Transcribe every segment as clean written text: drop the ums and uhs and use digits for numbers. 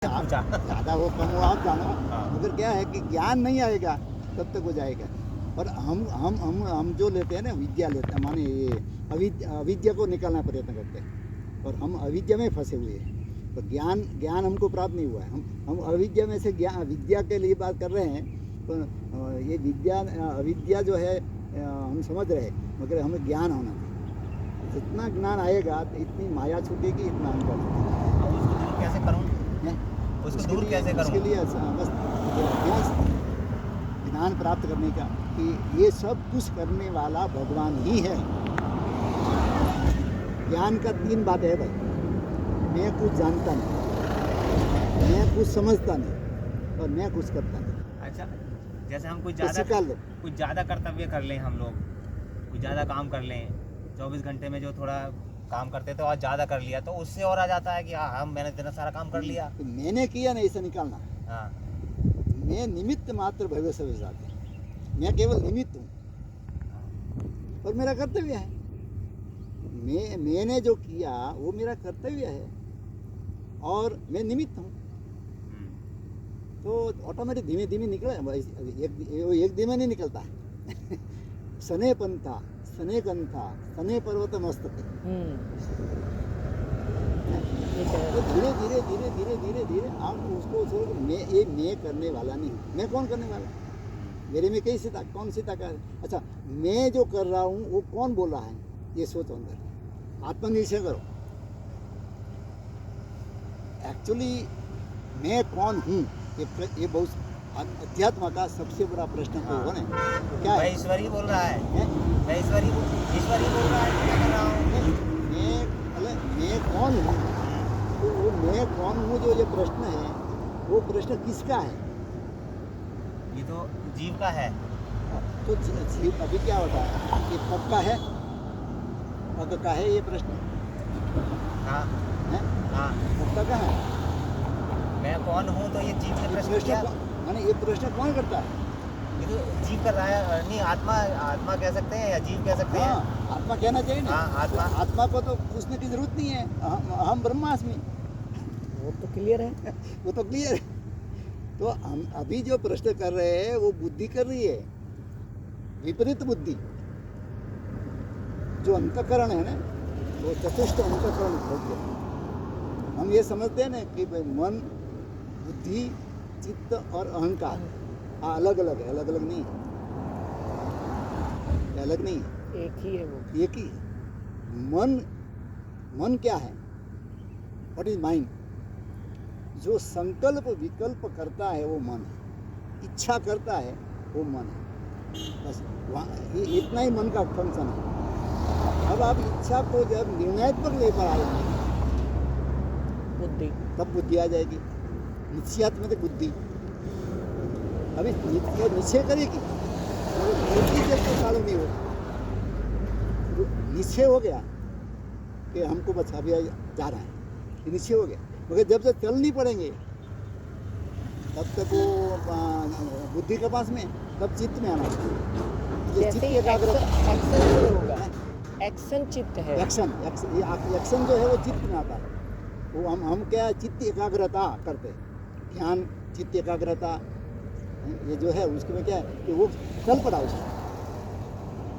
आप पूछा। ज़्यादा हो कम हो आप जानो, हाँ। मगर क्या है कि ज्ञान नहीं आएगा तब तक हो जाएगा। और हम जो लेते हैं ना, विद्या लेते हैं, माने ये अविद्या को निकालने का प्रयत्न करते हैं और हम अविद्या में फंसे हुए हैं। तो ज्ञान ज्ञान हमको प्राप्त नहीं हुआ है। हम अविद्या में से ज्ञान विद्या के लिए बात कर रहे हैं। तो ये विद्या अविद्या जो है हम समझ रहे हैं, मगर हमें ज्ञान होना चाहिए। जितना ज्ञान आएगा तो इतनी माया छूटेगी, इतना अहंकार छूटेगा। अब उसको दूर कैसे करूँ? हैं? उसको दूर कैसे करूँ? उसके लिए बस अभ्यास, ज्ञान प्राप्त करने का कि ये सब कुछ करने वाला भगवान ही है। ज्ञान का तीन बातें है भाई। मैं कुछ जानता नहीं, मैं कुछ समझता नहीं, और मैं कुछ करता नहीं। अच्छा, जैसे हम कुछ तो सिखा लो। ज़्यादा कर्तव्य कर लें, हम लोग कुछ ज़्यादा काम कर लें, 24 घंटे में जो थोड़ा काम करते थे और ज़्यादा कर लिया, तो उससे और आ जाता है कि हाँ मैंने इतना सारा काम कर लिया। तो मैंने किया नहीं, ऐसा निकालना। हाँ। मैं निमित्त मात्र भविष्य विधाता, मैं केवल निमित्त हूँ और मेरा कर्तव्य है। मैंने जो किया वो मेरा कर्तव्य है और मैं निमित्त हूँ। तो ऑटोमेटिक धीमे धीमे निकला, एक दिन में नहीं निकलता है। सने पंथा, सने कंथा, सने पर्वत मस्तक। तो धीरे धीरे धीरे धीरे धीरे धीरे आप उसको सोच, मैं करने वाला नहीं हूँ। मैं कौन करने वाला? मेरे में कौन सी ताकत है? अच्छा, मैं जो कर रहा हूँ वो कौन बोल रहा है, ये सोचो अंदर, आत्मनिरीक्षण करो। एक्चुअली मैं कौन हूँ, ये बहुत अध्यात्म का सबसे बड़ा प्रश्न तो हो ना, क्या है? ईश्वर ही बोल रहा है। मैं ईश्वर ही बोल रहा है, क्या कर रहा हूँ? मैं कौन हूँ? तो वो मैं कौन हूँ जो ये प्रश्न है, वो प्रश्न किसका है? ये तो जीव का है। तो जीव अभी क्या होता है, ये पग का है, पग का है ये प्रश्न। हाँ है? हाँ। पग का है। मैं कौन हूँ, तो ये जीव ने प्रश्न किया। माने ये प्रश्न कौन करता है? ये तो जीव कर रहा है, नहीं आत्मा कह सकते हैं या जीव कह सकते हैं। हाँ, आत्मा कहना चाहिए ना। हाँ, आत्मा। तो आत्मा को तो पूछने की जरूरत नहीं है, हम ब्रह्मास्मि, वो तो क्लियर है। वो तो क्लियर है। तो हम अभी जो प्रश्न कर रहे हैं वो बुद्धि कर रही है, विपरीत बुद्धि। जो अंतःकरण है ना, वो चतुष्ट अंतःकरण हो गया। हम ये समझते हैं ना कि भाई मन, बुद्धि, चित्त और अहंकार अलग अलग है, अलग अलग नहीं है, अलग नहीं है, एक ही है वो। एक ही है। मन क्या है? What is mind? जो संकल्प विकल्प करता है वो मन है, इच्छा करता है वो मन है। बस ये इतना ही मन का फंक्शन है। अब आप इच्छा को जब निर्णयात्मक लेकर आएंगे बुद्धि, तब बुद्धि आ जाएगी। निश्चयात्मक बुद्धि अभी निश्चय करेगी, बुद्धि जब तो चालू नहीं हो। निश्चय हो गया कि हमको बस अभी जा रहा है, ये निश्चय हो गया, मगर जब तक चल नहीं पड़ेंगे तब तक वो बुद्धि के पास में, तब चित्त में आना चाहिए। जैसे ही एक्शन होगा, एक्शन चित्त है। एक्शन जो है वो चित्त में आता है। वो हम क्या चित्त एकाग्रता करते हैं, ध्यान, चित्त एकाग्रता, ये जो है उसके में क्या है कि वो चल पड़ा उसका,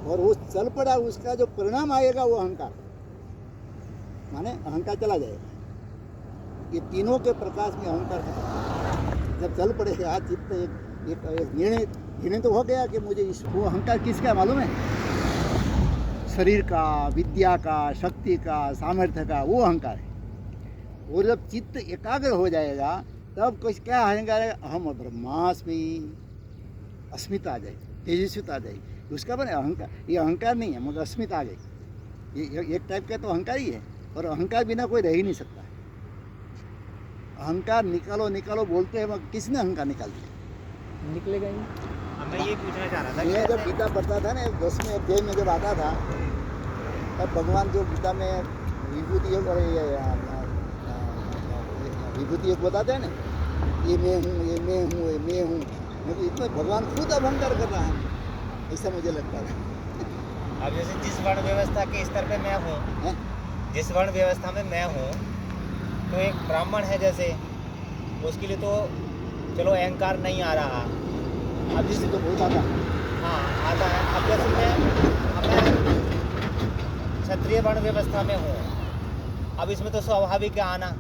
और वो चल पड़ा उसका जो परिणाम आएगा वो अहंकार, माने अहंकार चला जाएगा। ये तीनों के प्रकाश में अहंकार खत्म। जब चल पड़ेगा चित्त एक निर्णय तो हो गया कि मुझे वो अहंकार किसका मालूम है? शरीर का, विद्या का, शक्ति का, सामर्थ्य का, वो अहंकार है। और जब चित्त एकाग्र हो जाएगा तब कुछ क्या आएगा, हम ब्रह्मास्मि, अस्मिता आ जाएगी, तेजस्विता आ जाएगी। उसका बने अहंकार, ये अहंकार नहीं है मगर अस्मिता आ गई। ये एक टाइप का तो अहंकार ही है, और अहंकार बिना कोई रह ही नहीं सकता। अहंकार निकालो निकालो बोलते हैं, मगर किसने अहंकार निकाल दिया? निकलेगा ही। मैं ये पूछना चाह रहा था, मैं जब गीता पढ़ता था ना, 10वें अध्याय में जब आता था, तब भगवान जो गीता में विभूति योग और विभूति योग बताते हैं ना, ये मैं हूँ, ये मैं हूँ, ये मैं हूँ, मतलब इसमें भगवान खुद अहंकार कर रहा है, ऐसा मुझे लगता था। अब जैसे जिस वर्ण व्यवस्था के स्तर पे मैं हूँ, जिस वर्ण व्यवस्था में मैं हूँ, तो एक ब्राह्मण है जैसे, उसके लिए तो चलो अहंकार नहीं आ रहा। अब जिससे तो बहुत आता है। हाँ आता है। अब जैसे मैं क्षत्रिय वर्ण व्यवस्था में हूँ, अब इसमें तो स्वाभाविक है आना।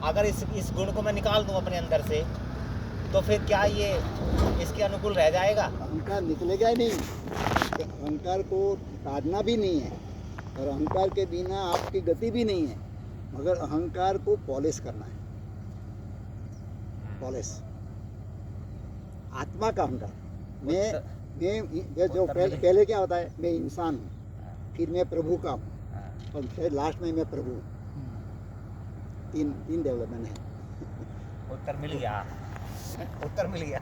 अगर इस गुण को मैं निकाल दूँ अपने अंदर से, तो फिर क्या ये इसके अनुकूल रह जाएगा? अहंकार निकलेगा ही नहीं। तो अहंकार को काटना भी नहीं है, और अहंकार के बिना आपकी गति भी नहीं है, मगर अहंकार को पॉलिश करना है। पॉलिश आत्मा का अहंकार। मैं जो पहले क्या होता है, मैं इंसान हूँ, फिर मैं प्रभु का हूँ, और फिर लास्ट में मैं प्रभु हूँ। तीन डेवलपमेंट है। उत्तर मिल गया। उत्तर मिल गया।